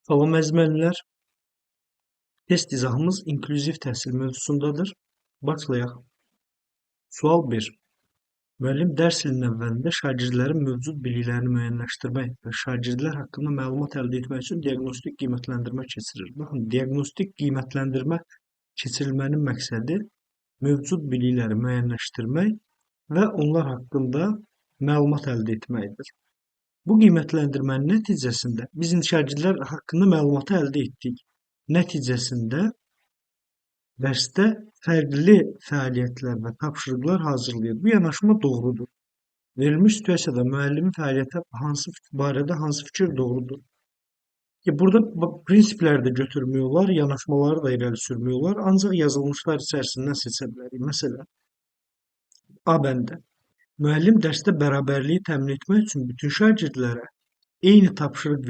Salam əzmənlər, test izahımız inklüziv təhsil mövzusundadır. Başlayaq. Sual 1. Müəllim dərs ilinin əvvəlində şagirdlərin mövcud biliklərini müəyyənləşdirmək və şagirdlər haqqında məlumat əldə etmək üçün diaqnostik qiymətləndirmə keçirir. Baxın, diaqnostik qiymətləndirmə keçirilmənin məqsədi mövcud bilikləri müəyyənləşdirmək və onlar haqqında məlumat əldə etməkdir. Bu qiymətləndirmənin nəticəsində biz şagirdlər haqqında məlumatı əldə etdik. Nəticəsində dərsdə fərqli fəaliyyətlər və tapşırıqlar hazırlayır. Bu yanaşma doğrudur. Verilmiş situasiyada müəllimin fəaliyyətə barədə hansı fikir doğrudur? Burada prinsipləri də götürmək olar, yanaşmaları da irəli sürmək olar. Ancaq yazılmışlar içərisindən seçə bilərik. Məsələn, A bəndə. Müəllim dərsdə bərabərliyi təmin etmək üçün bütün şagirdlərə eyni tapşırıq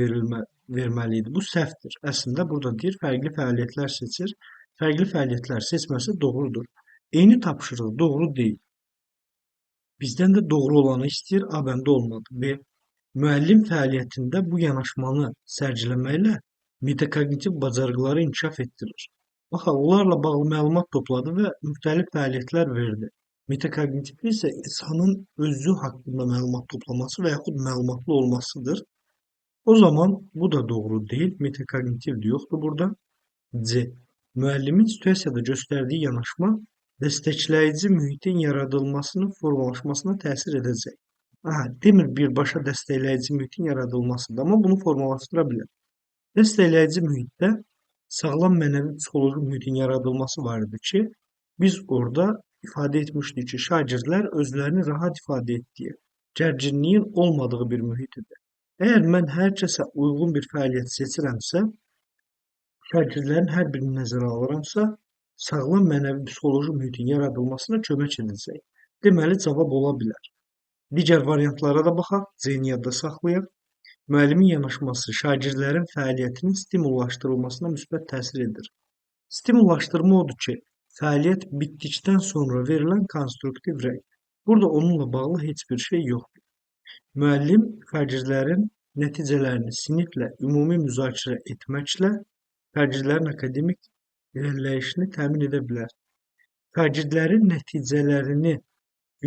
verməlidir. Bu səhvdir. Əslində burada deyir, fərqli fəaliyyətlər seçir. Fərqli fəaliyyətlər seçməsi doğrudur. Eyni tapşırıq doğru deyil. Bizdən də doğru olanı istəyir, A bəndə olmadı. B. Müəllim fəaliyyətində bu yanaşmanı sərgiləməklə metakognitiv bacarıqları inkişaf etdirir. Baxın, onlarla bağlı məlumat topladı və müxtəlif fəaliyyətlər verdi. Metakognitiv isə insanın özü haqqında məlumat toplaması və yaxud məlumatlı olmasıdır. O zaman bu da doğru deyil. Metakognitiv yoxdur burada. C. Müəllimin situasiyada göstərdiyi yanaşma dəstəkləyici mühitin yaradılmasının formalaşmasına təsir edəcək. Demir birbaşa dəstəkləyici mühitin yaradılmasıdır, amma bunu formalaşdıra bilər. Dəstəkləyici mühitdə sağlam mənəvi psixoloji mühitin yaradılması var idi ki, biz orada ifadə etmişdik ki, şagirdlər özlərini rahat ifadə etdiyi, gərginliyin olmadığı bir mühitdir. Əgər mən hər kəsə uyğun bir fəaliyyət seçirəmsə, şagirdlərin hər birini nəzərə alıramsa, sağlam mənəvi psixoloji mühitin yaradılmasına kömək edəcək. Deməli, cavab ola bilər. Digər variantlara da baxaq, C-ni yadda saxlayaq. Müəllimin yanaşması şagirdlərin fəaliyyətinin stimullaşdırılmasına müsbət təsir edir. Stimullaşdırma odur ki, fəaliyyət bitdikdən sonra verilən konstruktiv rəy. Burada onunla bağlı heç bir şey yoxdur. Müəllim şagirdlərin nəticələrini siniflə ümumi müzakirə etməklə şagirdlərin akademik irəliləyişini təmin edə bilər. Şagirdlərin nəticələrini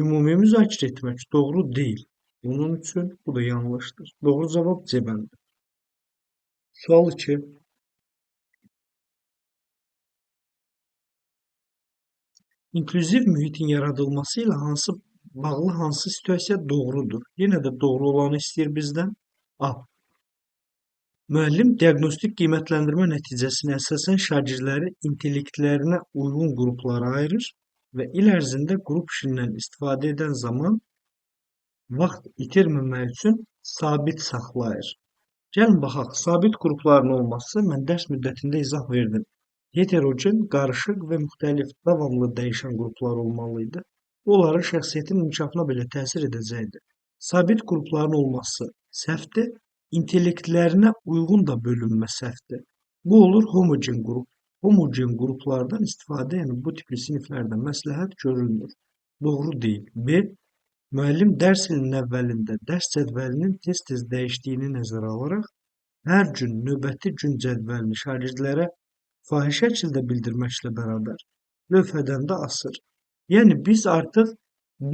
ümumi müzakirə etmək doğru deyil. Bunun üçün bu da yanlışdır. Doğru cavab C bəndi. Sual 2. İnklüziv mühitin yaradılması ilə bağlı hansı situasiya doğrudur? Yenə də doğru olanı istəyir bizdən. A. Müəllim diaqnostik qiymətləndirmə nəticəsinə əsasən şagirdləri intellektlərinə uyğun qruplara ayırır və il ərzində qrup işindən istifadə edən zaman vaxt itirməmək üçün sabit saxlayır. Gəlin baxaq, sabit qrupların olması mən dərs müddətində izah verdim. Heterogen, qarışıq və müxtəlif, davamlı dəyişən qruplar olmalıydı. Onların şəxsiyyətin inkişafına belə təsir edəcəkdir. Sabit qrupların olması səhvdir, intellektlərinə uyğun da bölünmə səhvdir. Bu olur homogen qrup. Homogen qruplardan istifadə, yəni bu tipli siniflərdə məsləhət görülmür. Doğru deyil. B. Müəllim dərs ilinin əvvəlində dərs cədvəlinin tez-tez dəyişdiyini nəzərə alaraq hər gün növbəti gün cədvəlini şagirdlərə fahişə şəkildə bildirməklə bərabər lövhədən də asır. Yəni biz artıq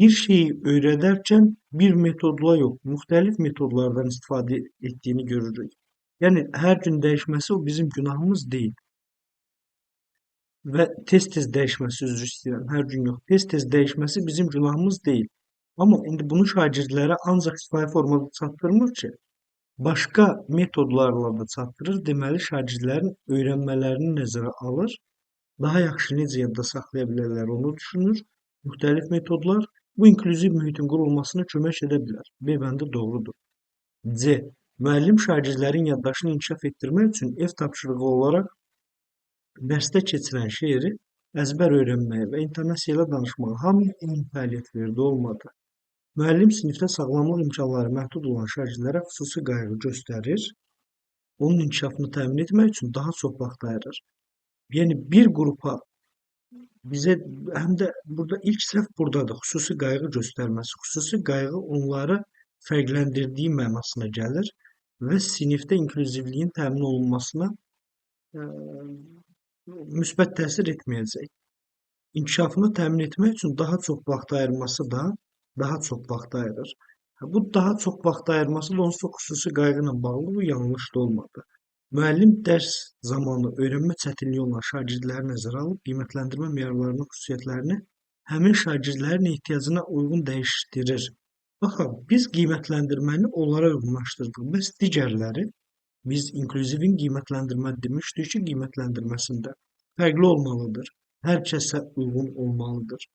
bir şeyi öyrədərkən bir metodla yox, müxtəlif metodlardan istifadə etdiyini görürük. Yəni hər gün dəyişməsi o bizim günahımız deyil. Və tez-tez dəyişməsi, üzr istəyirəm, hər gün yox, tez-tez dəyişməsi bizim günahımız deyil. Amma indi bunu şagirdlərə ancaq şifahi formada çatdırmır ki, başqa metodlarla da çatdırır. Deməli, şagirdlərin öyrənmələrini nəzərə alır. Daha yaxşı necə yadda saxlaya bilərlər onu düşünür. Müxtəlif metodlar bu inklüziv mühitin qurulmasına kömək edə bilər. B bəndi doğrudur. C. Müəllim şagirdlərin yaddaşını inkişaf etdirmək üçün ev tapşırığı olaraq dərsdə keçirilən şeiri əzbər öyrənməyə və intonasiya ilə danışmağa hamıya eyni fəaliyyət verdi, olmadı. Müəllim sinifdə sağlamlıq imkanları məhdud olan şagirdlərə xüsusi qayğı göstərir. Onun inkişafını təmin etmək üçün daha çox vaxt ayırır. Yəni bir qrupa bizə həm də burada ilk səhv buradadır. Xüsusi qayğı göstərməsi. Xüsusi qayğı onları fərqləndirdiyi mənasına gəlir. və sinifdə inklüzivliyin təmin olunmasına e, müsbət təsir etməyəcək. İnkişafını təmin etmək üçün daha çox vaxt ayırması da daha çox vaxt ayırır. Bu daha çox vaxt ayırması da onsuz da xüsusi qayğı ilə bağlı, bu yanlış da olmadı. Müəllim dərs zamanı öyrənmə çətinliyi olan şagirdləri nəzərə alıb qiymətləndirmə meyarlarının xüsusiyyətlərini həmin şagirdlərin ehtiyacına uyğun dəyişdirir. Baxın, biz qiymətləndirməni onlara uyğunlaşdırdıq. Bəs digərləri biz inklüzivin qiymətləndirmə demişdik ki, qiymətləndirməsində fərqli olmalıdır. Hər kəsə uyğun olmalıdır.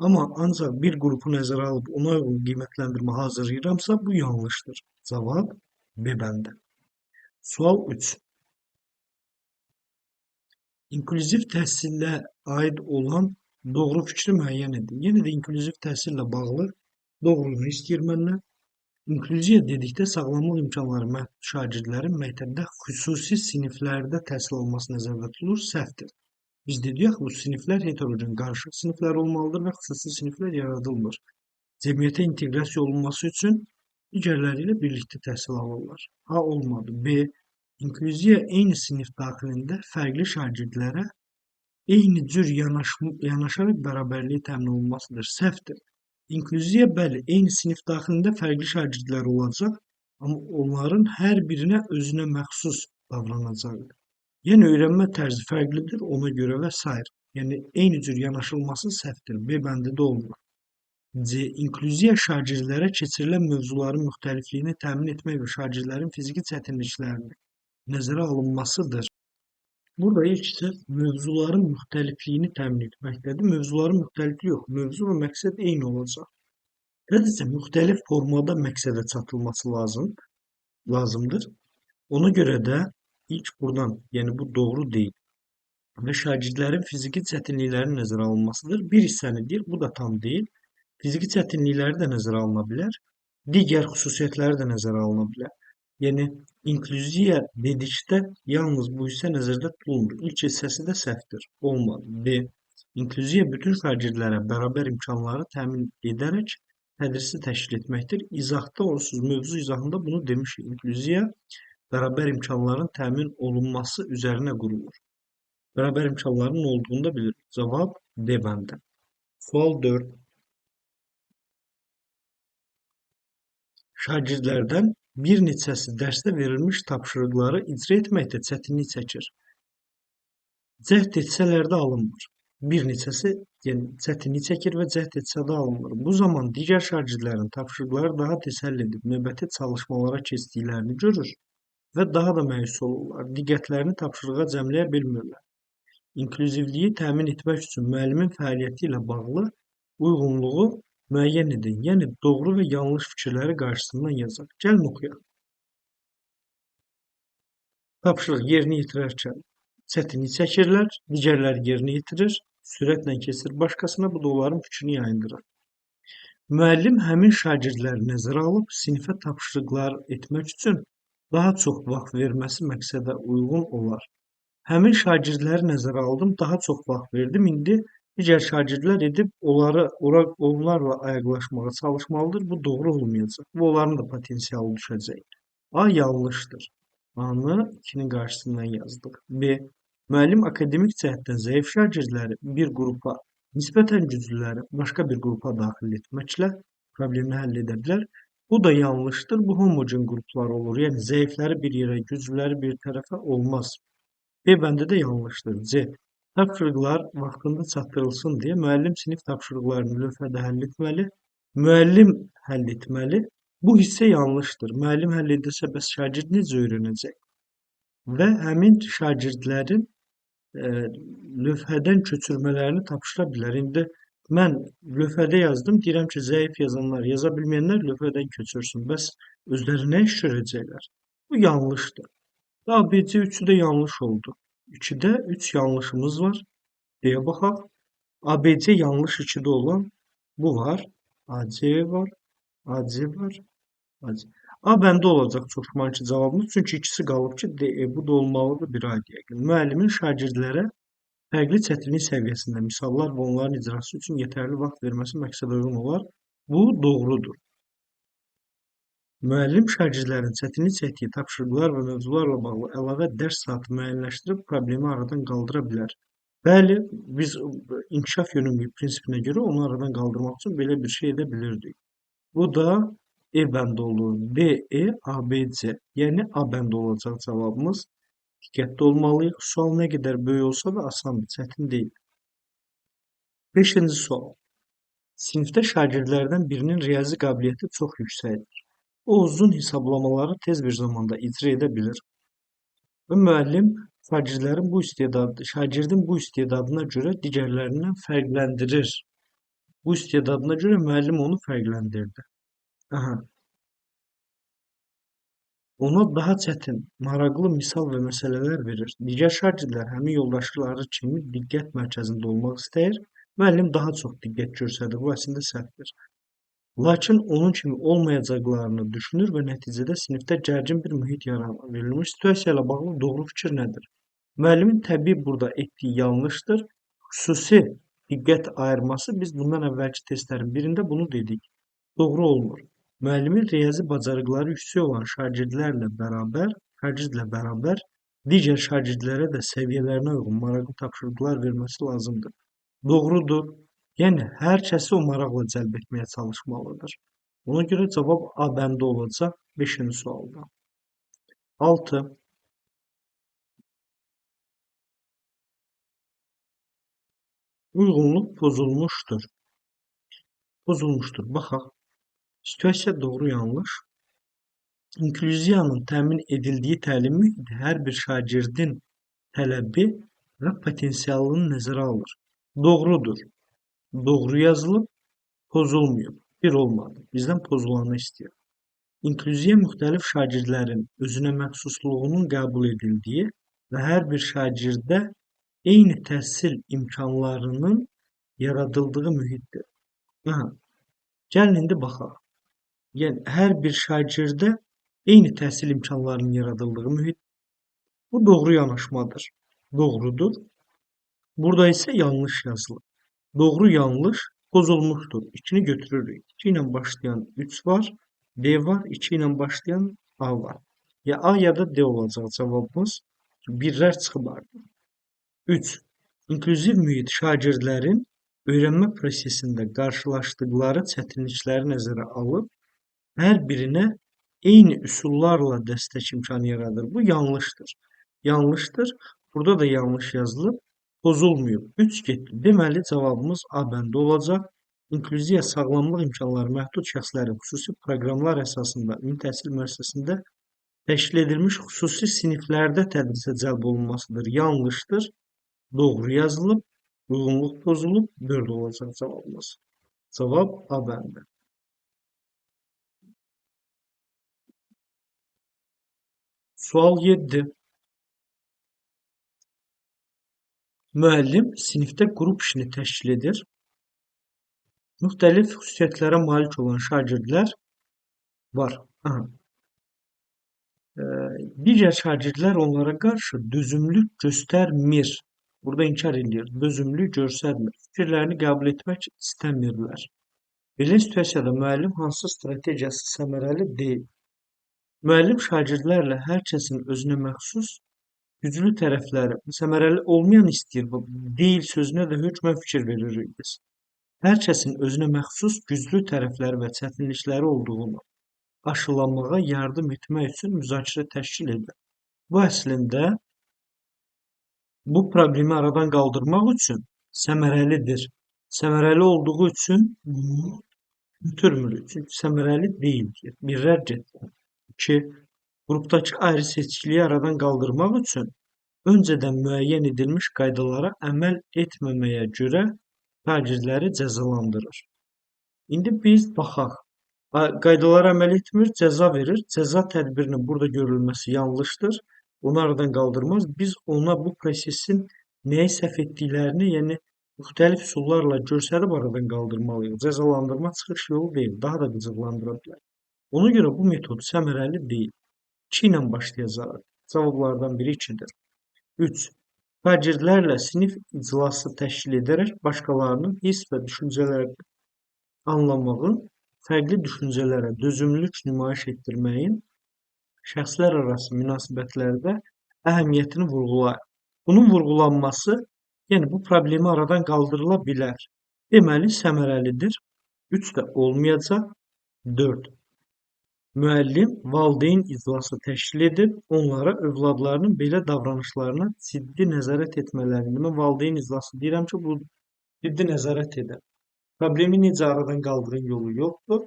Amma ancaq bir qrupu nəzərə alıb ona uyğun qiymətləndirmə hazırlayıramsa, bu yanlışdır. Cavab B bəndi. Sual 3. İnklüziv təhsilə aid olan doğru fikri müəyyən edin. Yenə də inklüziv təhsillə bağlı doğruluğunu istəyir məndən. İnklüziya dedikdə sağlamlıq imkanları məhdud şagirdlərin məktəbdə xüsusi siniflərdə təhsil alması nəzərdə tutulur, səhvdir. Biz dedik bu siniflər heterogen, qarışıq siniflər olmalıdır və xüsusi siniflər yaradılmır. Cəmiyyətə inteqrasiya olunması üçün digərləri ilə birlikdə təhsil alırlar. A olmadı. B. İnklüziya eyni sinif daxilində fərqli şagirdlərə eyni cür yanaşaraq bərabərliyi təmin olunmasıdır. Səhvdir. İnklüziya bəli, eyni sinif daxilində fərqli şagirdlər olacaq, amma onların hər birinə özünə məxsus davranacaqdır. Yəni öyrənmə tərzi fərqlidir, ona görə və s. Yəni eyni cür yanaşılması səhvdir. B bəndində olmur. C. İnklüziya şagirdlərə keçirilən mövzuların müxtəlifliyini təmin etmək və şagirdlərin fiziki çətinliklərini nəzərə alınmasıdır. Burada ilk mövzuların müxtəlifliyini təmin etməkdədir. Mövzuların müxtəlifliyi yox, mövzu və məqsəd eyni olacaq. Sadəcə müxtəlif formada məqsədə çatılması lazımdır. Ona görə də ilk buradan, yəni bu doğru deyil və şagirdlərin fiziki çətinliklərinin nəzərə alınmasıdır. Bir hissəni deyir, bu da tam deyil. Fiziki çətinlikləri də nəzərə alına bilər, digər xüsusiyyətləri də nəzərə alına bilər. Yəni inklüziya dedikdə yalnız bu hissə nəzərdə tutulmur. İlk hissəsi də səhvdir. Olmadı. D. İnklüziya bütün şagirdlərə bərabər imkanları təmin edərək tədrisi təşkil etməkdir. İzahda onsuz mövzu izahında bunu demişik. İnklüziya bərabər imkanların təmin olunması üzərinə qurulur. Bərabər imkanların olduğunu da bilirik. Cavab D bəndi. Sual 4. Şagirdlərdən bir neçəsi dərsdə verilmiş tapşırıqları icra etməkdə çətinlik çəkir. Cəhd etsələr də alınmır. Bir neçəsi çətinlik çəkir və cəhd etsə də alınmır. Bu zaman digər şagirdlərin tapşırıqları daha tez həll edib növbəti çalışmalara keçdiklərini görür və daha da məyus olurlar. Diqqətlərini tapşırığa cəmləyə bilmirlər. İnklüzivliyi təmin etmək üçün müəllimin fəaliyyəti ilə bağlı uyğunluğu müəyyən edin. Yəni doğru və yanlış fikirləri qarşısından yazaq. Gəlin oxuyaq. Tapşırıq yerinə yetirərkən çətinlik çəkirlər, digərləri yerinə yetirir, sürətlə keçir başqasına, bu da onların fikrini yayındırır. Müəllim həmin şagirdləri nəzərə alıb sinifə tapşırıqlar etmək üçün daha çox vaxt verməsi məqsədə uyğun olar. Həmin şagirdləri nəzərə aldım, daha çox vaxt verdim. İndi digər şagirdlər edib onlarla ayaqlaşmağa çalışmalıdır. Bu doğru olmayacaq. Bu onların da potensialı düşəcək. A yanlışdır. A-nı 2-nin qarşısından yazdıq. B. Müəllim akademik cəhətdən zəif şagirdləri bir qrupa, nisbətən güclüləri başqa bir qrupa daxil etməklə problemi həll edə bilər. Bu da yanlışdır. Bu homogen qruplar olur. Yəni zəifləri bir yerə, güclüləri bir tərəfə olmaz. B bəndə də yanlışdır. C. Tapşırıqlar vaxtında çatdırılsın deyə müəllim sinif tapşırıqlarını lövhədə həll etməli. Müəllim həll etməli. Bu hissə yanlışdır. Müəllim həll edirsə, bəs şagird necə öyrənəcək? Və həmin şagirdlərin lövhədən köçürmələrini tapşıra bilər. İndi mən lövhədə yazdım, deyirəm ki, zəif yazanlar, yaza bilməyənlər lövhədən köçürsün. Bəs özləri nə iş görəcəklər? Bu yanlışdır. ABC 3'ü də yanlış oldu. 2'də 3 yanlışımız var. Deyə baxaq. ABC yanlış 2'də olan bu var. AC var. AC var. AC. A bəndə olacaq çox güman ki cavabımız. Çünki ikisi qalıb ki, bu da olmalıdır bir ay deyək. Müəllimin şagirdlərə fərqli çətinlik səviyyəsində misallar və onların icrası üçün yetərli vaxt verməsi məqsədə uyğun olar. Bu doğrudur. Müəllim şagirdlərin çətinlik çəkdiyi tapşırıqlar və mövzularla bağlı əlavə dərs saatı müəyyənləşdirib problemi aradan qaldıra bilər. Bəli, biz inkişaf yönümlülük prinsipinə görə onu aradan qaldırmaq üçün belə bir şey edə bilirdik. Bu da E bəndi olur. D, E, A, B, C. Yəni A bəndi olacaq cavabımız. Diqqətli olmalıyıq. Sual nə qədər böyük olsa da asandır, çətin deyil. 5-ci sual. Sinifdə şagirdlərdən birinin riyazi qabiliyyəti çox yüksəkdir. O uzun hesablamaları tez bir zamanda icra edə bilir və müəllim şagirdin bu istedadına görə digərlərindən fərqləndirir. Bu istedadına görə müəllim onu fərqləndirdi. Aha. Ona daha çətin, maraqlı misal və məsələlər verir. Digər şagirdlər həmin yoldaşları kimi diqqət mərkəzində olmaq istəyir. Müəllim daha çox diqqət göstərir. Bu əslində səhvdir. Lakin onun kimi olmayacaqlarını düşünür və nəticədə sinifdə gərgin bir mühit yaranır. Verilmiş situasiya ilə bağlı doğru fikir nədir? Müəllimin təbii burada etdiyi yanlışdır. Xüsusi diqqət ayırması biz bundan əvvəlki testlərin birində bunu dedik. Doğru olmur. Müəllimin riyazi bacarıqları yüksək olan şagirdlə bərabər digər şagirdlərə də səviyyələrinə uyğun maraqlı tapşırıqlar verməsi lazımdır. Doğrudur. Yəni hər kəsi o maraqla cəlb etməyə çalışmalıdır. Ona görə cavab A bəndi olacaq 5-ci sualda. 6. Uyğunluq pozulmuşdur. Baxaq. Situasiya doğru yanlış. İnklüziyanın təmin edildiyi təlim mühiti hər bir şagirdin tələbi və potensialını nəzərə alır. Doğrudur. Doğru yazılıb, pozulmuyub. Bir olmadı. Bizdən pozulanı istəyir. İnklüziya müxtəlif şagirdlərin özünə məxsusluğunun qəbul edildiyi və hər bir şagirdə eyni təhsil imkanlarının yaradıldığı mühitdir. Gəlin indi baxaq. Yəni, hər bir şagirdə eyni təhsil imkanlarının yaradıldığı mühit. Bu doğru yanaşmadır. Doğrudur. Burada isə yanlış yazılır. Doğru yanlış pozulmuşdur. 2-ni götürürük. 2 ilə başlayan 3 var. D var. 2 ilə başlayan A var. Ya A ya da D olacaq cavabımız. Birlər çıxıb artıq. 3. İnklüziv mühit şagirdlərin öyrənmə prosesində qarşılaşdıqları çətinlikləri nəzərə alıb, hər birinə eyni üsullarla dəstək imkanı yaradır. Bu yanlışdır. Yanlışdır. Burada da yanlış yazılıb. Pozulmuyub. 3 getdi. Deməli, cavabımız A bəndi olacaq. İnklüziya sağlamlıq imkanları məhdud şəxslərin xüsusi proqramlar əsasında ümumi təhsil müəssisəsində təşkil edilmiş xüsusi siniflərdə tədrisə cəlb olunmasıdır. Yanlışdır. Doğru yazılıb. Uyğunluq pozulub. 4 olacaq cavabımız. Cavab A bəndi. Sual 7. Müəllim sinifdə qrup işini təşkil edir. Müxtəlif xüsusiyyətlərə malik olan şagirdlər var. Digər şagirdlər onlara qarşı dözümlülük göstərmir. Burada inkar edir. Dözümlülük göstərmir. Fikirlərini qəbul etmək istəmirlər. Belə situasiyada müəllim hansı strategiyası səmərəli deyil? Müəllim şagirdlərlə hər kəsin özünə məxsus güclü tərəfləri, səmərəli olmayan istəyir. Deyil sözünə də hökmən fikir veririk biz. Hər kəsin özünə məxsus güclü tərəfləri və çətinlikləri olduğunu aşılamağa yardım etmək üçün müzakirə təşkil edir. Bu əslində bu problemi aradan qaldırmaq üçün səmərəlidir. Səmərəli olduğu üçün götürmürük. Çünki səmərəli deyil. Birlər getdi. 2. Qrupdakı ayrı-seçkiliyi aradan qaldırmaq üçün öncədən müəyyən edilmiş qaydalara əməl etməməyə görə şagirdləri cəzalandırır. İndi biz baxaq. Qaydalara əməl etmir, cəza verir. Cəza tədbirinin burada görülməsi yanlışdır. Onu aradan qaldırmaz. Biz ona bu prosesin nəyi səhv etdiklərini, yəni müxtəlif üsullarla göstərib aradan qaldırmalıyıq. Cəzalandırma çıxış yolu deyil, daha da qıcıqlandıra bilər. Ona görə bu metod səmərəli deyil. 2 ilə başlayacaq. Cavablardan biri 2-dir. 3. Şagirdlərlə sinif iclası təşkil edərək başqalarının hiss və düşüncələrini anlamağın fərqli düşüncələrə dözümlülük nümayiş etdirməyin şəxslərarası münasibətlərdə əhəmiyyətini vurğulayır. Bunun vurğulanması, yəni bu problemi aradan qaldırıla bilər. Deməli, səmərəlidir. 3 də olmayacaq. 4. Müəllim valideyn iclası təşkil edib, onlara övladlarının belə davranışlarına ciddi nəzarət etmələrini. Mən valideyn iclası deyirəm ki, bu ciddi nəzarət edən. Problemi necə aradan qaldırın yolu yoxdur.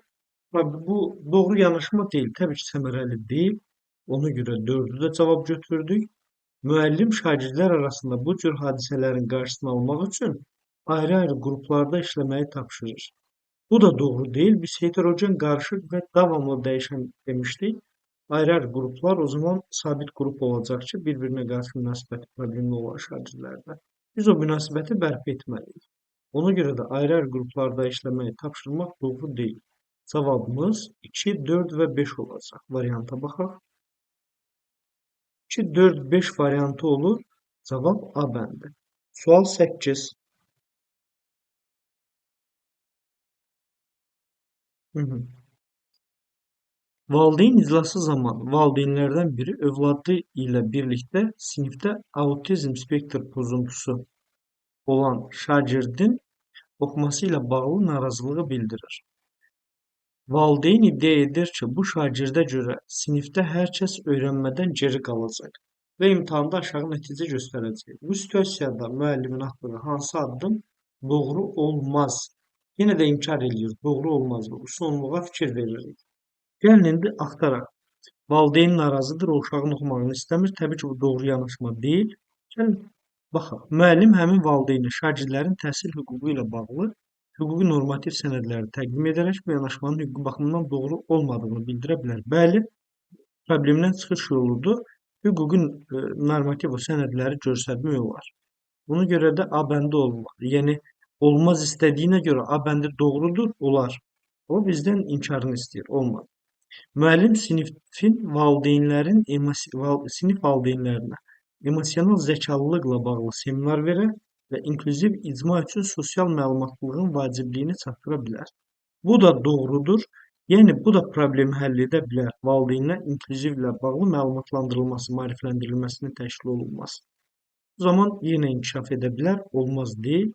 Bu doğru yanaşma deyil. Təbii ki, səmərəli deyil. Ona görə 4-ü də cavab götürdük. Müəllim şagirdlər arasında bu cür hadisələrin qarşısını almaq üçün ayrı-ayrı qruplarda işləməyi tapşırır. Bu da doğru deyil. Biz heterogen, qarışıq və davamlı dəyişən demişdik. Ayrı-ayrı qruplar o zaman sabit qrup olacaq ki, bir-birinə qarşı münasibəti problemli olan şagirdlərdə. Biz o münasibəti bərpa etməliyik. Ona görə də ayrı-ayrı qruplarda işləməyi tapşırmaq doğru deyil. Cavabımız 2, 4 və 5 olacaq. Varianta baxaq. 2, 4, 5 variantı olur. Cavab A bəndi. Sual 8. Valideyn iclası zamanı valideynlərdən biri övladı ilə birlikdə sinifdə autizm spektr pozuntusu olan şagirdin oxuması ilə bağlı narazılığı bildirir. Valideyn iddia edir ki, bu şagirdə görə sinifdə hər kəs öyrənmədən geri qalacaq və imtahanda aşağı nəticə göstərəcək. Bu situasiyada müəllimin atdığı hansı addım doğru olmaz? Yenə də inkar edir, doğru olmaz. Bu sonluğa fikir veririk. Gəlin indi axtaraq. Valideyn narazıdır, o uşağın oxumağını istəmir. Təbii ki, bu doğru yanaşma deyil. Gəlin baxaq. Müəllim həmin valideyni şagirdlərin təhsil hüququ ilə bağlı hüquqi normativ sənədləri təqdim edərək bu yanaşmanın hüquqi baxımından doğru olmadığını bildirə bilər. Bəli, problemdən çıxış yoludur. Hüquqi normativ sənədləri göstərmək olar. Buna görə də A bəndi olmaz. Yəni olmaz istədiyinə görə A bəndi doğrudur, olar. O bizdən inkarını istəyir, olmaz. Müəllim sinif valideynlərinə emosional zəkalılıqla bağlı seminar verər və inklüziv icma üçün sosial məlumatlılığın vacibliyini çatdıra bilər. Bu da doğrudur. Yəni bu da problemi həll edə bilər. Valideynlər inklüzivlə bağlı məlumatlandırılması, maarifləndirilməsinin təşkil olunması. O zaman yenə inkişaf edə bilər, olmaz deyil.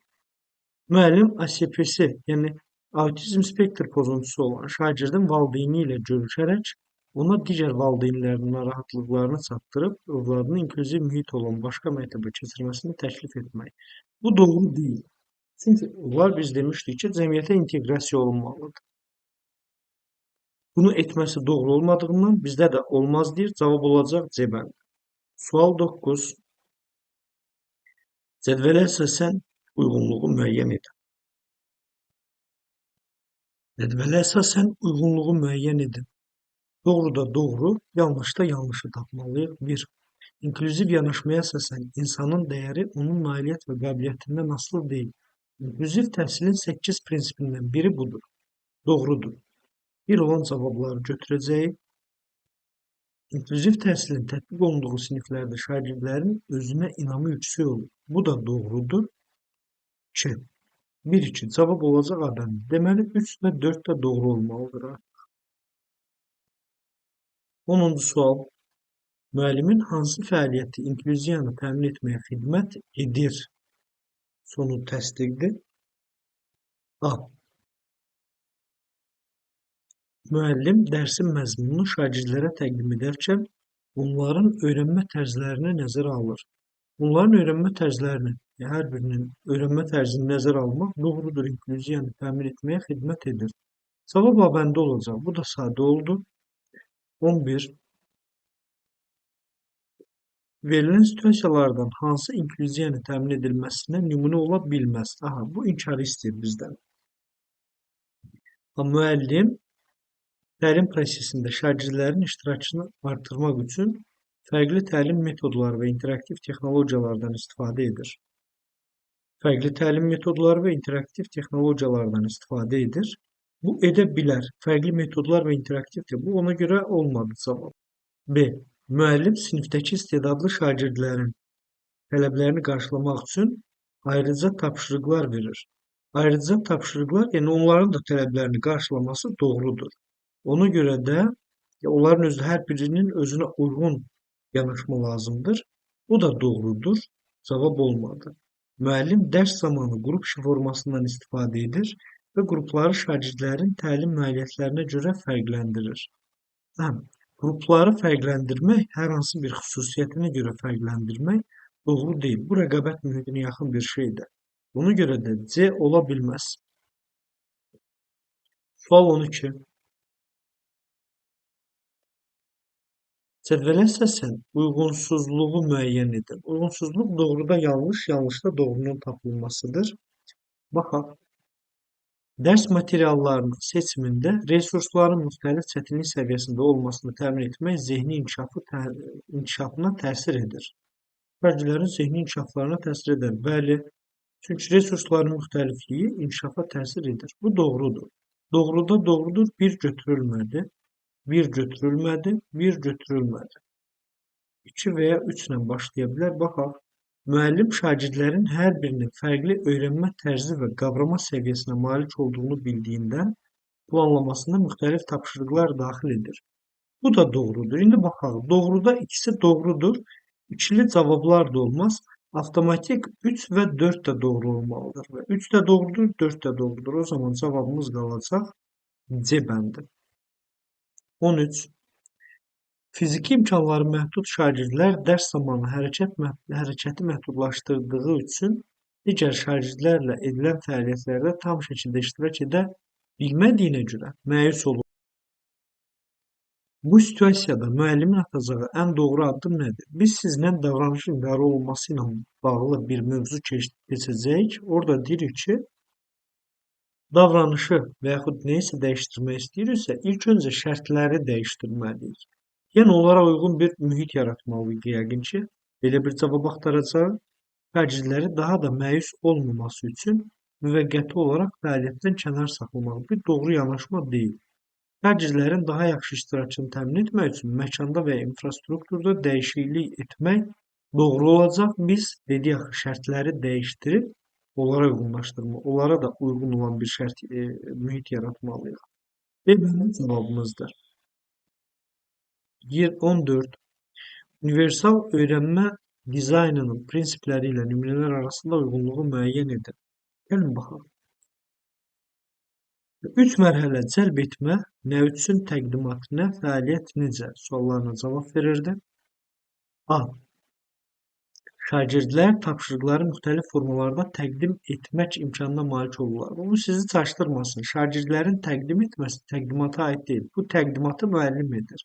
Müəllim ASPS, yəni autizm spektr pozuntusu olan şagirdin valideyni ilə görüşərək ona digər valideynlərin narahatlıqlarını çatdırıb övladını inklüziv mühit olan başqa məktəbə keçirməsini təklif etmək. Bu doğru deyil. Çünki onlar biz demişdik ki, cəmiyyətə inteqrasiya olunmalıdır. Bunu etməsi doğru olmadığından bizdə də olmaz deyir. Cavab olacaq C bəndi. Sual 9. Cədvələ əsasən uyğunluğu müəyyən edin. Cədvələ əsasən uyğunluğu müəyyən edin. Doğru da doğru, yanlış da yanlışı tapmalıyıq. 1. İnklüziv yanaşmaya əsasən insanın dəyəri onun nailiyyət və qabiliyyətindən asılı deyil. İnklüziv təhsilin 8 prinsipindən biri budur. Doğrudur. Bir olan cavabları götürəcəyik. İnklüziv təhsilin tətbiq olunduğu siniflərdə şagirdlərin özünə inamı yüksək olur. Bu da doğrudur. 2. 1-2 cavab olacaq A bəndi. Deməli 3 və 4 də doğru olmalıdır. 10-cu sual. Müəllimin hansı fəaliyyəti inklüziyanı təmin etməyə xidmət edir? Sonu təsdiqdir. A. Müəllim dərsin məzmununu şagirdlərə təqdim edərkən onların öyrənmə tərzlərini nəzərə alır. Bunların öyrənmə tərzlərini, hər birinin öyrənmə tərzini nəzərə almaq doğrudur, inklüziyanı təmin etməyə xidmət edir. Cavab A bəndə olacaq. Bu da sadə oldu. 11. Verilən situasiyalardan hansı inklüziyanı təmin edilməsinə nümunə ola bilməz? Aha, bu inkarı istəyir bizdən. Müəllim təlim prosesində şagirdlərin iştirakını artırmaq üçün fərqli təlim metodları və interaktiv texnologiyalardan istifadə edir. Fərqli təlim metodları və interaktiv texnologiyalardan istifadə edir. Bu edə bilər. Fərqli metodlar və interaktiv, bu ona görə olmadı cavab. B. Müəllim sinifdəki istedadlı şagirdlərin tələblərini qarşılamaq üçün ayrıca tapşırıqlar verir. Ayrıca tapşırıqlar, yəni onların da tələblərini qarşılaması doğrudur. Ona görə də onların özü hər birinin özünə uyğun yanaşma lazımdır. Bu da doğrudur. Cavab olmadı. Müəllim dərs zamanı qrup işi formasından istifadə edir və qrupları şagirdlərin təlim nailiyyətlərinə görə fərqləndirir. Həm qrupları fərqləndirmək, hər hansı bir xüsusiyyətinə görə fərqləndirmək doğru deyil. Bu rəqabət mühitinə yaxın bir şeydir. Buna görə də C ola bilməz. Sual 12. Cədvələ əsasən uyğunsuzluğu müəyyən edin. Uyğunsuzluq doğruda yanlış, yanlışda doğrunun tapılmasıdır. Baxaq. Dərs materiallarının seçimində resursların müxtəlif çətinlik səviyyəsində olmasını təmin etmək zehni inkişafına təsir edir. Şagirdlərin zehni inkişaflarına təsir edir. Bəli, çünki resursların müxtəlifliyi inkişafa təsir edir. Bu doğrudur. Doğruda doğrudur, bir götürülmədi. Bir götürülmədi, bir götürülmədi. 2 və ya 3 ilə başlaya bilər. Baxaq. Müəllim şagirdlərin hər birinin fərqli öyrənmə tərzi və qavrama səviyyəsinə malik olduğunu bildiyindən planlamasına müxtəlif tapşırıqlar daxil edir. Bu da doğrudur. İndi baxaq. Doğruda ikisi doğrudur. İkili cavablar da olmaz. Avtomatik 3 və 4 də doğru olmalıdır. Və 3 də doğrudur, 4 də doğrudur. O zaman cavabımız qalacaq C bəndi. 13. Fiziki imkanları məhdud şagirdlər dərs zamanı hərəkəti məhdudlaşdırdığı üçün digər şagirdlərlə edilən fəaliyyətlərdə tam şəkildə iştirak edə bilmədiyinə görə məyus olur. Bu situasiyada müəllimin atacağı ən doğru addım nədir? Biz sizlə davranışın idarə olunması ilə bağlı bir mövzu keçəcəyik. Orada deyirik ki, davranışı və yaxud nəyisə dəyişdirmək istəyiriksə, ilk öncə şərtləri dəyişdirməliyik. Yəni onlara uyğun bir mühit yaratmalıyıq yəqin ki, belə bir cavab axtaracaq. Şagirdləri daha da məyus olmaması üçün müvəqqəti olaraq fəaliyyətdən kənar saxlamaq bir doğru yanaşma deyil. Şagirdlərin daha yaxşı iştirakını təmin etmək üçün məkanda və ya infrastrukturda dəyişiklik etmək doğru olacaq. Biz dedik axı şərtləri dəyişdirib onlara uyğunlaşdırma, onlara da uyğun olan bir mühit yaratmalıyıq. Və mənim cavabımızdır. 14. Universal öyrənmə dizaynının prinsipləri ilə nümunələr arasında uyğunluğu müəyyən edin. Gəlin baxaq. 3 mərhələ cəlb etmə, nə üçün təqdimat, nə fəaliyyət necə suallarına cavab verirdi. A. Şagirdlər tapşırıqları müxtəlif formalarda təqdim etmək imkanına malik olurlar. Bu sizi çaşdırmasın. Şagirdlərin təqdim etməsi təqdimata aid deyil. Bu təqdimatı müəllim edir.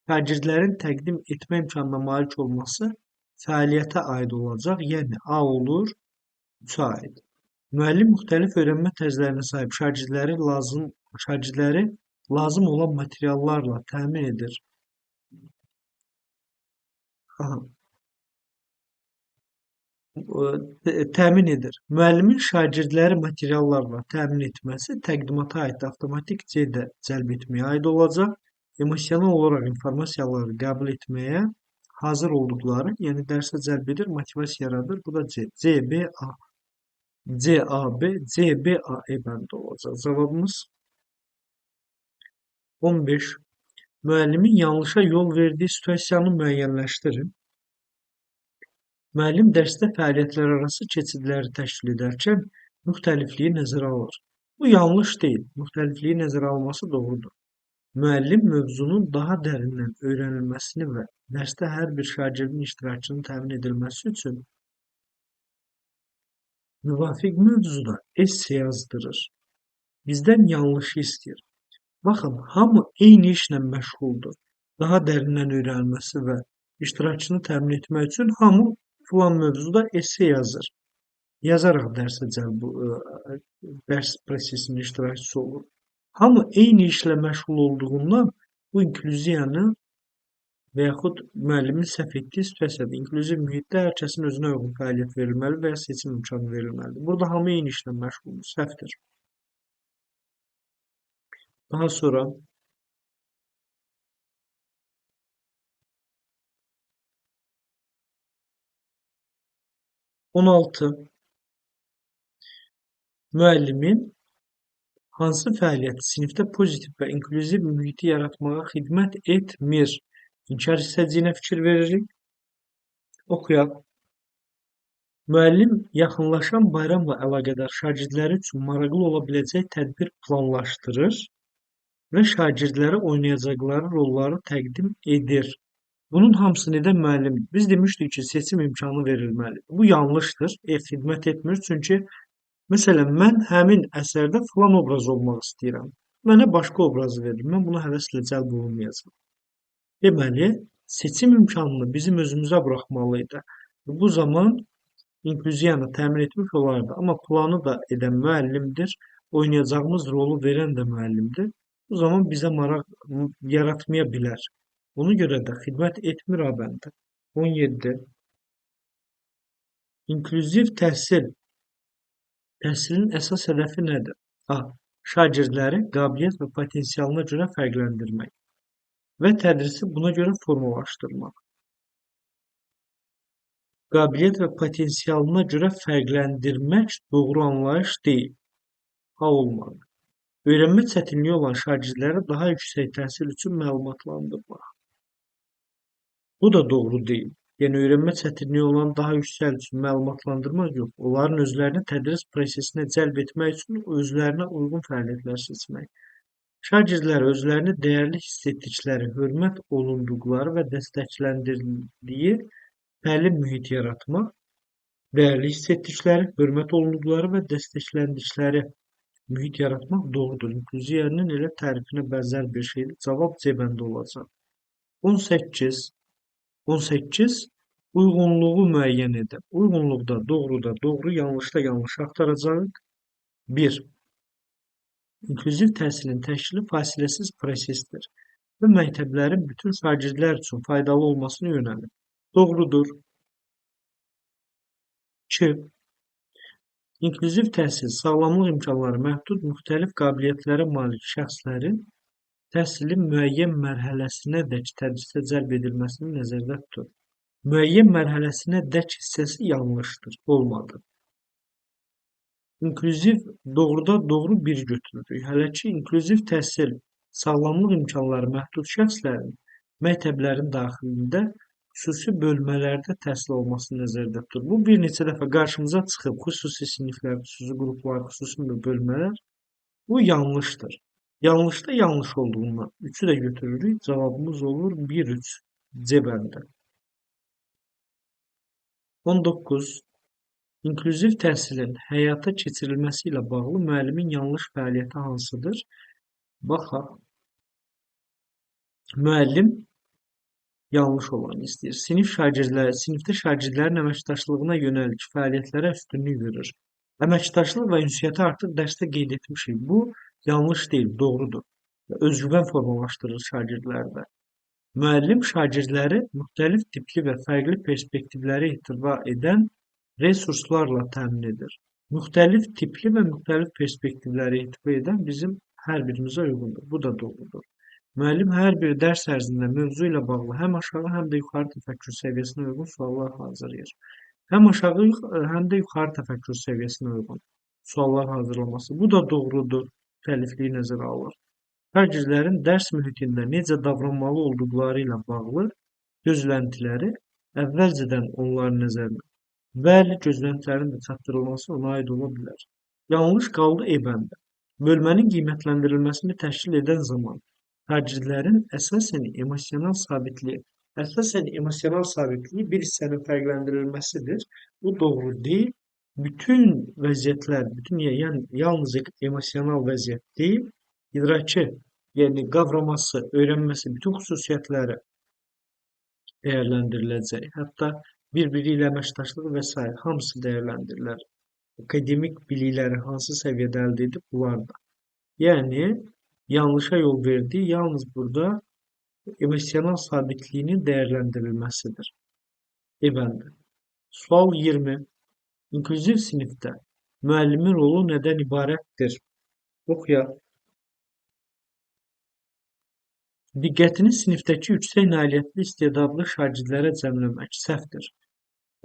Şagirdlərin təqdim etmə imkanına malik olması fəaliyyətə aid olacaq. Yəni A olur, 3-ə aid. Müəllim müxtəlif öyrənmə tərzlərinə sahib şagirdləri lazım olan materiallarla təmin edir. Təmin edir. Müəllimin şagirdləri materiallarla təmin etməsi təqdimata aid avtomatik C də cəlb etməyə aid olacaq. Emosional olaraq informasiyaları qəbul etməyə hazır olduqları, yəni dərsə cəlb edir, motivasiya yaradır. Bu da C. CBA. CAB, CBAE bəndi olacaq. Cavabımız 15. Müəllimin yanlışa yol verdiyi situasiyanı müəyyənləşdirin. Müəllim dərsdə fəaliyyətlər arası keçidləri təşkil edərkən müxtəlifliyi nəzərə alır. Bu yanlış deyil. Müxtəlifliyi nəzərə alması doğrudur. Müəllim mövzunun daha dərindən öyrənilməsini və dərsdə hər bir şagirdin iştirakının təmin edilməsi üçün müvafiq mövzuda esse yazdırır. Bizdən yanlışı istəyir. Baxın, hamı eyni işlə məşğuldur. Daha dərindən öyrənilməsi və iştirakını təmin etmək üçün hamı filan mövzuda esse yazır. Yazaraq dərs prosesinin iştirakçısı olur. Hamı eyni işlə məşğul olduğundan bu inklüziyanı və yaxud müəllimin səhv etdiyi situasiyada inklüziv mühitdə hər kəsin özünə uyğun fəaliyyət verilməli və ya seçim imkanı verilməlidir. Burada hamı eyni işlə məşğuldur, səhvdir. Daha sonra 16. Müəllimin hansı fəaliyyəti sinifdə pozitiv və inklüziv mühiti yaratmağa xidmət etmir? İnkar hissəciyinə fikir veririk. Oxuyaq. Müəllim yaxınlaşan bayramla əlaqədar şagirdləri üçün maraqlı ola biləcək tədbir planlaşdırır və şagirdlərə oynayacaqları rolları təqdim edir. Bunun hamısını edən müəllimdir. Biz demişdik ki, seçim imkanı verilməlidir. Bu yanlışdır. Xidmət etmir. Çünki məsələn, mən həmin əsərdə filan obraz olmaq istəyirəm. Mənə başqa obrazı verir. Mən buna həvəslə cəlb olunmayacağam. Deməli, seçim imkanını bizim özümüzə buraxmalıydı. Bu zaman inklüziyanı təmin etmiş olardı. Amma planı da edən müəllimdir. Oynayacağımız rolu verən də müəllimdir. Bu zaman bizə maraq yaratmaya bilər. Ona görə də xidmət etmir A bəndi. 17. İnklüziv təhsil. Təhsilin əsas hədəfi nədir? A. Şagirdləri qabiliyyət və potensialına görə fərqləndirmək və tədrisi buna görə formalaşdırmaq. Qabiliyyət və potensialına görə fərqləndirmək doğru anlayış deyil. A olmalı. Öyrənmə çətinliyi olan şagirdləri daha yüksək təhsil üçün məlumatlandırmaq. Bu da doğru deyil. Yəni öyrənmə çətinliyi olan daha yüksək üçün məlumatlandırmaq yox. Onların özlərini tədris prosesinə cəlb etmək üçün özlərinə uyğun fəaliyyətlər seçmək. Şagirdlər özlərini dəyərli hiss etdikləri, hörmət olunduqları və dəstəkləndirildiyi təlim mühiti yaratmaq, dəyərli hiss etdikləri, hörmət olunduqları və dəstəkləndikləri mühit yaratmaq doğrudur. İnklüziyanın elə tərifinə bənzər bir şeydir. Cavab C bəndə olacaq. 18. Uyğunluğu müəyyən edin. Uyğunluqda doğruda doğru, yanlışda yanlış axtaracağıq. 1. İnklüziv təhsilin təşkili fasiləsiz prosesdir və məktəblərin bütün şagirdlər üçün faydalı olmasına yönəlir. Doğrudur. 2. İnklüziv təhsil sağlamlıq imkanları məhdud, müxtəlif qabiliyyətlərə malik şəxslərin təhsilin müəyyən mərhələsinədək tədrisə cəlb edilməsini nəzərdə tutur. Müəyyən mərhələsinədək hissəsi yanlışdır, olmadı. İnklüziv doğruda doğru bir götürürük. Hələ ki, inklüziv təhsil sağlamlıq imkanları məhdud şəxslərin məktəblərin daxilində xüsusi bölmələrdə təhsil almasını nəzərdə tutur. Bu bir neçə dəfə qarşımıza çıxıb, xüsusi siniflər, xüsusi qruplar, xüsusi bölmələr. Bu yanlışdır. Yanlışda yanlış olduğundan 3'ü de götürürük. Cevabımız olur 1-3 C bəndi. 19. İnklüziv təhsilin həyata keçirilməsi ilə bağlı müəllimin yanlış fəaliyyəti hansıdır? Baxaq. Müəllim yanlış olanı istəyir. Sinifdə şagirdlərin əməkdaşlığına yönəlik fəaliyyətlərə üstünlük verir. Əməkdaşlıq və ünsiyyəti artıq dərsdə qeyd etmişik. Bu yanlış deyil, doğrudur. Özgüvən formalaşdırır şagirdlərdə. Müəllim şagirdləri müxtəlif tipli və fərqli perspektivləri ehtiva edən resurslarla təmin edir. Müxtəlif tipli və müxtəlif perspektivləri ehtiva edən bizim hər birimizə uyğundur. Bu da doğrudur. Müəllim hər bir dərs ərzində mövzu ilə bağlı həm aşağı, həm də yuxarı təfəkkür səviyyəsinə uyğun suallar hazırlayır. Həm aşağı, həm də yuxarı təfəkkür səviyyəsinə uyğun suallar hazırlaması. Bu da doğrudur. Müxtəlifliyi nəzərə alır. Şagirdlərin dərs mühitində necə davranmalı olduqları ilə bağlı gözləntiləri əvvəlcədən onların nəzərinə. Bəli, gözləntilərin də çatdırılması ona aid ola bilər. Yanlış qaldı E bəndə. Bölmənin qiymətləndirilməsini təşkil edən zaman şagirdlərin əsasən emosional sabitliyi bir hissənin fərqləndirilməsidir. Bu doğru deyil. Bütün vəziyyətlər, yəni yalnız emosional vəziyyət deyil, idraki, yəni qavraması, öyrənməsi, bütün xüsusiyyətləri dəyərləndiriləcək. Hətta bir-biri ilə əməkdaşlığı və s. hamısı dəyərləndirilir. Akademik bilikləri hansı səviyyədə əldə edib, bunlar da. Yəni, yanlışa yol verdiyi yalnız burada emosional sabitliyinin dəyərləndirilməsidir. Bəli. Sual 20. İnklüziv sinifdə müəllimin rolu nədən ibarətdir? Oxuyaq. Diqqətini sinifdəki yüksək nailiyyətli istedadlı şagirdlərə cəmləmək səhvdir.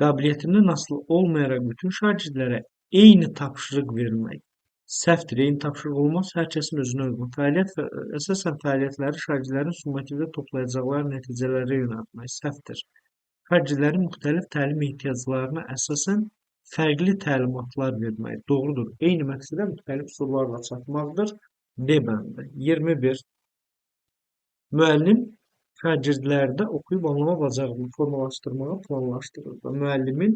Qabiliyyətindən asılı olmayaraq bütün şagirdlərə eyni tapşırıq vermək Səhvdir, eyni tapşırıq olmaz. Hər kəsin özünə uyğun fəaliyyət və əsasən fəaliyyətləri şagirdlərin summativdə toplayacaqları nəticələrə yönəltmək səhvdir. Xərclilərin müxtəlif təlim ehtiyaclarına əsasən fərqli təlimatlar vermək doğrudur. Eyni məqsədə müxtəlif üsullarla çatmaqdır. D bəndi. 21. Müəllim şagirdlərdə oxuyub anlama bacarığını formalaşdırmağı planlaşdırır və müəllimin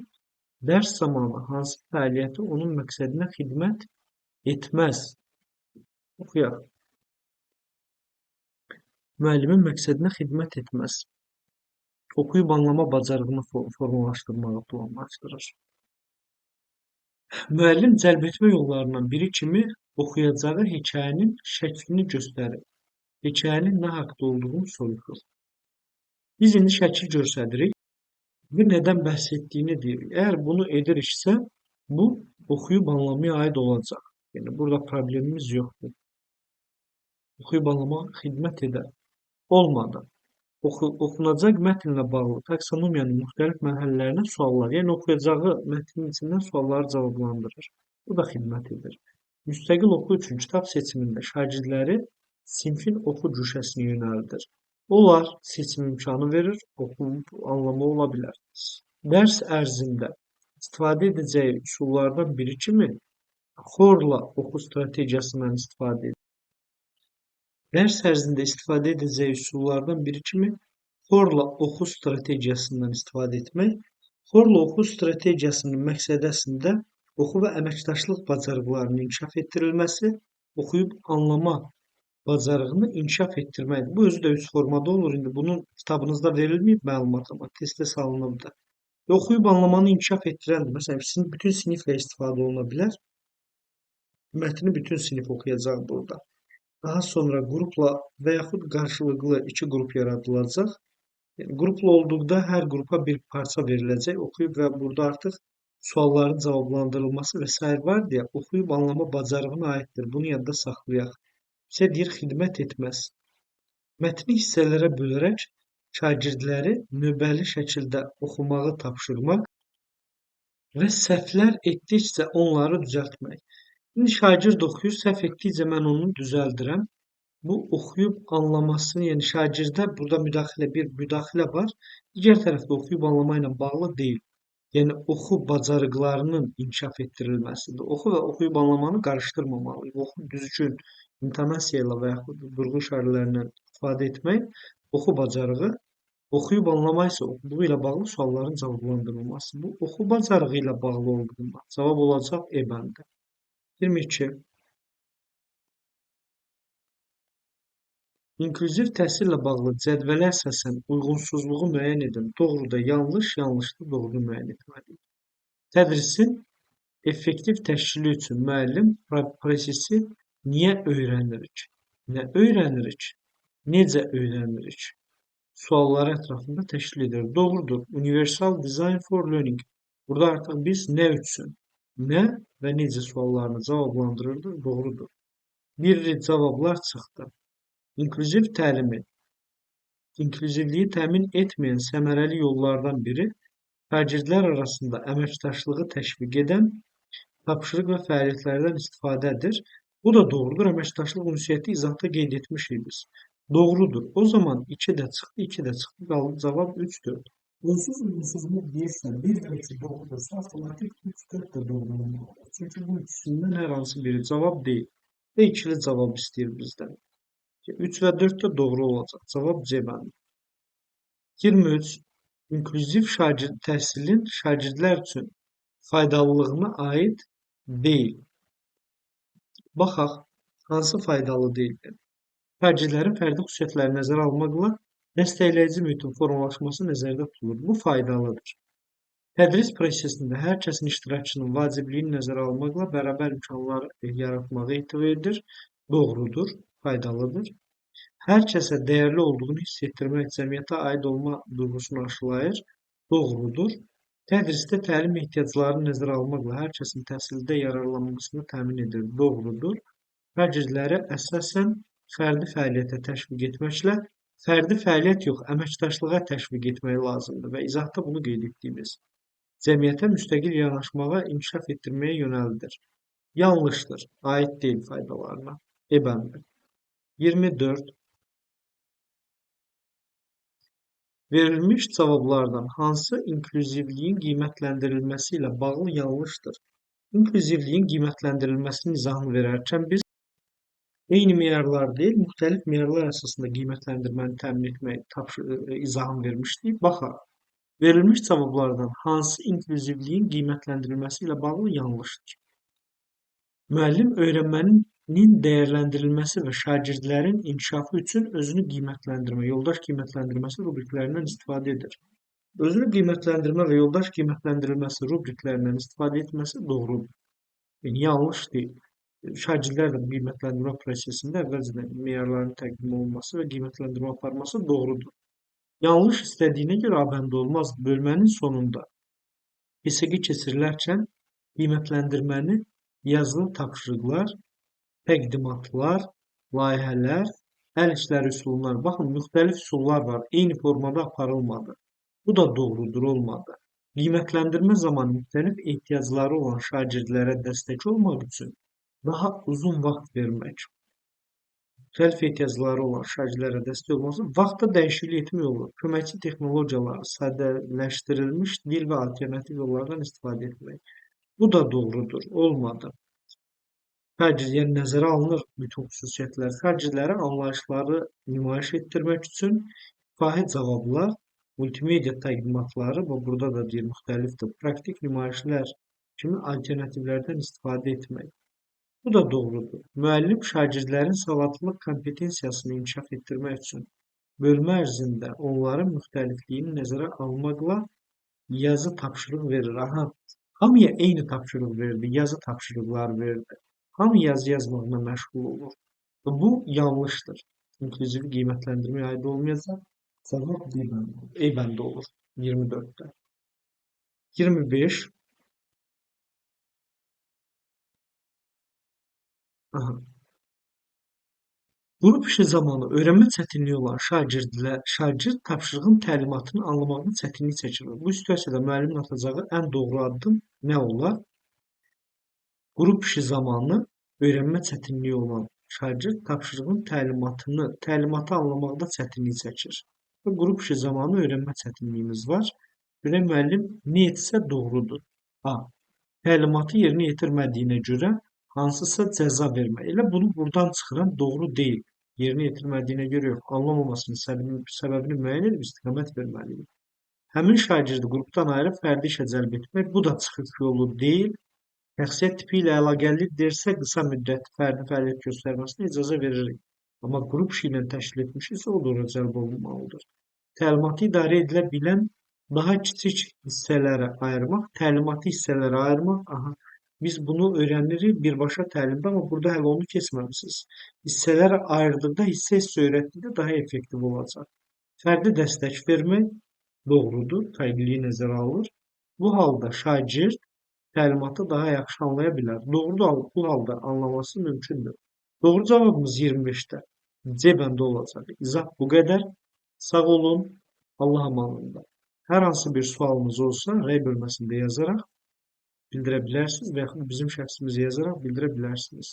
dərs zamanı hansı fəaliyyəti onun məqsədinə xidmət etməz. Oxuyaq. Müəllimin məqsədinə xidmət etməz. Oxuyub anlama bacarığını formalaşdırmağı planlaşdırır. Müəllim cəlbetmə yollarından biri kimi oxuyacağı hekayənin şəklini göstərir. Hekayənin nə haqda olduğunu soruşur. Biz indi şəkil göstəririk və nədən bəhs etdiyini deyirik. Əgər bunu ediriksə, bu oxuyub anlamaya aid olacaq. Yəni burada problemimiz yoxdur. Oxuyub anlamağa xidmət edər. Olmadı. Oxunacaq mətnlə bağlı taksonomiyanın müxtəlif mərhələlərinə suallar, yəni oxuyacağı mətnin içindən sualları cavablandırır. Bu da xidmət edir. Müstəqil oxu üçün kitab seçimində şagirdləri sinfin oxu cüşəsinə yönəldir. Onlar seçim imkanı verir, oxunub anlamı ola bilər. Dərs ərzində istifadə edəcəyi üsullardan biri kimi xorla oxu strategiyasından istifadə edir. Dərs ərzində istifadə edəcəyi üsullardan biri kimi xorla oxu strategiyasından istifadə etmək. Xorla oxu strategiyasının məqsədi əslində oxu və əməkdaşlıq bacarıqlarının inkişaf etdirilməsi, oxuyub anlama bacarığını inkişaf etdirməkdir. Bu özü də üç formada olur. İndi bunun kitabınızda verilməyib məlumat, amma testə salınıbdır. Oxuyub anlamanı inkişaf etdirəndir. Məsələn, bütün siniflə istifadə oluna bilər. Mətni bütün sinif oxuyacaq burada. Daha sonra qrupla və yaxud qarşılıqlı iki qrup yaradılacaq. Yəni, qrupla olduqda hər qrupa bir parça veriləcək, oxuyub və burada artıq sualların cavablandırılması və s. var deyə oxuyub anlama bacarığına aiddir. Bunu yadda saxlayaq. Bizə deyir, xidmət etməz. Mətni hissələrə bölərək şagirdləri növbəli şəkildə oxumağı tapşırmaq və səhvlər etdikcə onları düzəltmək. İndi şagird oxuyur, səhv etdikcə mən onu düzəldirəm. Bu oxuyub anlamasını, yəni şagirdə burada bir müdaxilə var. Digər tərəfdə oxuyub anlama ilə bağlı deyil. Yəni oxu bacarıqlarının inkişaf etdirilməsidir. Oxu və oxuyub anlamanı qarışdırmamalıyıq. Oxu düzgün intonasiya ilə və yaxud vurğu işarələrlə istifadə etmək oxu bacarığı, oxuyub anlama isə oxuduğu ilə bağlı sualların cavablandırılması. Bu oxu bacarığı ilə bağlı olduğunda cavab olacaq E bəndi. 22. İnklüziv təhsillə bağlı cədvələ əsasən uyğunsuzluğu müəyyən edin. Doğruda yanlış, yanlışda doğru müəyyən etməliyik. Tədrisin effektiv təşkili üçün müəllim prosesi niyə öyrənirik? Nə öyrənirik? Necə öyrənirik? Sualları ətrafında təşkil edir. Doğrudur. Universal Design for Learning. Burada artıq biz nə üçün, nə və necə suallarını cavablandırırdıq, doğrudur. Bir cavablar çıxdı. İnklüziv təlimi, inklüzivliyi təmin etməyən səmərəli yollardan biri şagirdlər arasında əməkdaşlığı təşviq edən tapşırıq və fəaliyyətlərdən istifadədir. Bu da doğrudur. Əməkdaşlıq ünsiyyəti izahda qeyd etmişik biz. Doğrudur. O zaman 2 də çıxdı, 2 də çıxdı. Qaldı cavab 3-4. Uyğunsuzluq deyirsə, bir və 2 doğrudursa, avtomatik 3-4 də doğru olmalıdır. Çünki bu ikisindən hər hansı biri cavab deyil. Və ikili cavab istəyir bizdən. 3 və 4 də doğru olacaq. Cavab C bəndi. 23. İnklüziv təhsilin şagirdlər üçün faydalılığına aid deyil. Baxaq, hansı faydalı deyildir? Şagirdlərin fərdi xüsusiyyətləri nəzərə almaqla dəstəkləyici mühitin formalaşması nəzərdə tutulur. Bu faydalıdır. Tədris prosesində hər kəsin iştirakçının vacibliyini nəzərə almaqla bərabər imkanlar yaratmağı etibar edir. Doğrudur, faydalıdır. Hər kəsə dəyərli olduğunu hiss etdirmək cəmiyyətə aid olma duyğusunu aşılayır. Doğrudur. Tədrisdə təlim ehtiyaclarını nəzərə almaqla hər kəsin təhsildə yararlanmasını təmin edir. Doğrudur. Şagirdləri əsasən fərdi fəaliyyətə təşviq etməklə fərdi fəaliyyət yox, əməkdaşlığa təşviq etmək lazımdır və izahda bunu qeyd etdiyimiz cəmiyyətə müstəqil yanaşmağa, inkişaf etdirməyə yönəldir. Yanlıştır. Ait değil faydalarına. E bəndi. 24. Verilmiş cavablardan hansı inklüzivliyin qiymətləndirilməsi ilə bağlı yanlışdır? İnklüzivliyin qiymətləndirilməsinin izahını verərkən biz eyni meyarlar deyil, müxtəlif meyarlar əsasında qiymətləndirməni təmin etmək izahını vermişdik. Baxaq. Verilmiş cavablardan hansı inklüzivliyin qiymətləndirilməsi ilə bağlı yanlışdır? Müəllim öyrənmənin dəyərləndirilməsi və şagirdlərin inkişafı üçün özünü qiymətləndirmə, yoldaş qiymətləndirməsi rubriklərindən istifadə edir. Özünü qiymətləndirmə və yoldaş qiymətləndirilməsi rubriklərindən istifadə etməsi doğrudur. Yəni yanlış deyil. Şagirdlər də qiymətləndirmə prosesində əvvəlcədən meyarların təqdim olunması və qiymətləndirmə aparması doğrudur. Yanlış istədiyinə görə A bəndi olmaz. Bölmənin sonunda PSQ keçirilərkən qiymətləndirməni yazılı tapşırıqlar, təqdimatlar, layihələr, əl işləri üsullar. Baxın, müxtəlif üsullar var. Eyni formada aparılmadı. Bu da doğrudur, olmadı. Qiymətləndirmə zamanı müxtəlif ehtiyacları olan şagirdlərə dəstək olmaq üçün daha uzun vaxt vermək, müxtəlif ehtiyacları olan şagirdlərə dəstək olması, vaxtda dəyişiklik etmək olur. Köməkçi texnologiyaları, sadələşdirilmiş dil və alternativ yollardan istifadə etmək. Bu da doğrudur, olmadı. Yəni nəzərə alınır bütün xüsusiyyətlər. Şagirdlərə anlayışları nümayiş etdirmək üçün şifahi cavablar, multimedia təqdimatları və burada da deyir müxtəlifdir, praktik nümayişlər kimi alternativlərdən istifadə etmək. Bu da doğrudur. Müəllim şagirdlərin savadlılıq kompetensiyasını inkişaf etdirmək üçün bölmə ərzində onların müxtəlifliyini nəzərə almaqla yazı tapşırıq verir. Aha, hamıya eyni tapşırıq verdi, yazı tapşırıqları verdi. Hamı yazı yazmaqla məşğul olur. Bu yanlışdır. İnklüziv qiymətləndirməyə aid olmayacaq. Cavab D bəndi, E bəndi olur 24-də. 25. Aha. Qrup işi zamanı öyrənmə çətinliyi olan şagird tapşırığın təlimatını anlamaqda çətinlik çəkir. Bu situasiyada müəllimin atacağı ən doğru addım nə olar? Qrup işi zamanı öyrənmə çətinliyi olan şagird tapşırığın təlimatı anlamaqda çətinlik çəkir. Və qrup işi zamanı öyrənmə çətinliyimiz var. Görək müəllim nə etsə doğrudur. A. Təlimatı yerinə yetirmədiyinə görə hansısa cəza vermək. Elə bunu buradan çıxıram, doğru deyil. Yerinə yetirmədiyinə görə yox, anlamamasının səbəbini müəyyən edib istiqamət verməliyik. Həmin şagirdi qrupdan ayırıb fərdi işə cəlb etmək, bu da çıxış yolu deyil. Şəxsiyyət tipi ilə əlaqəlidirsə, qısa müddət fərdi fəaliyyət göstərməsinə icazə veririk. Amma qrup işi ilə təşkil etmişiksə, o da ora cəlb olunmalıdır. Təlimatı idarə edilə bilən daha kiçik hissələrə ayırmaq, təlimatı hissələrə ayırmaq, aha, biz bunu öyrənirik birbaşa təlimdə, amma burada hələ onu keçməmisiniz. Hissələrə ayırdıqda, hissə öyrətdikdə daha effektiv olacaq. Fərdi dəstək vermək doğrudur, fərqliliyi nəzərə alır. Bu halda şagird təlimatı daha yaxşı anlaya bilər. Doğrudur, bu halda anlaması mümkündür. Doğru cavabımız 25-də. C bəndə olacaq. İzah bu qədər. Sağ olun. Allah amanında. Hər hansı bir sualınız olsa, rəy bölməsində yazaraq bildirə bilərsiniz və yaxud bizim şəxsimizi yazaraq bildirə bilərsiniz.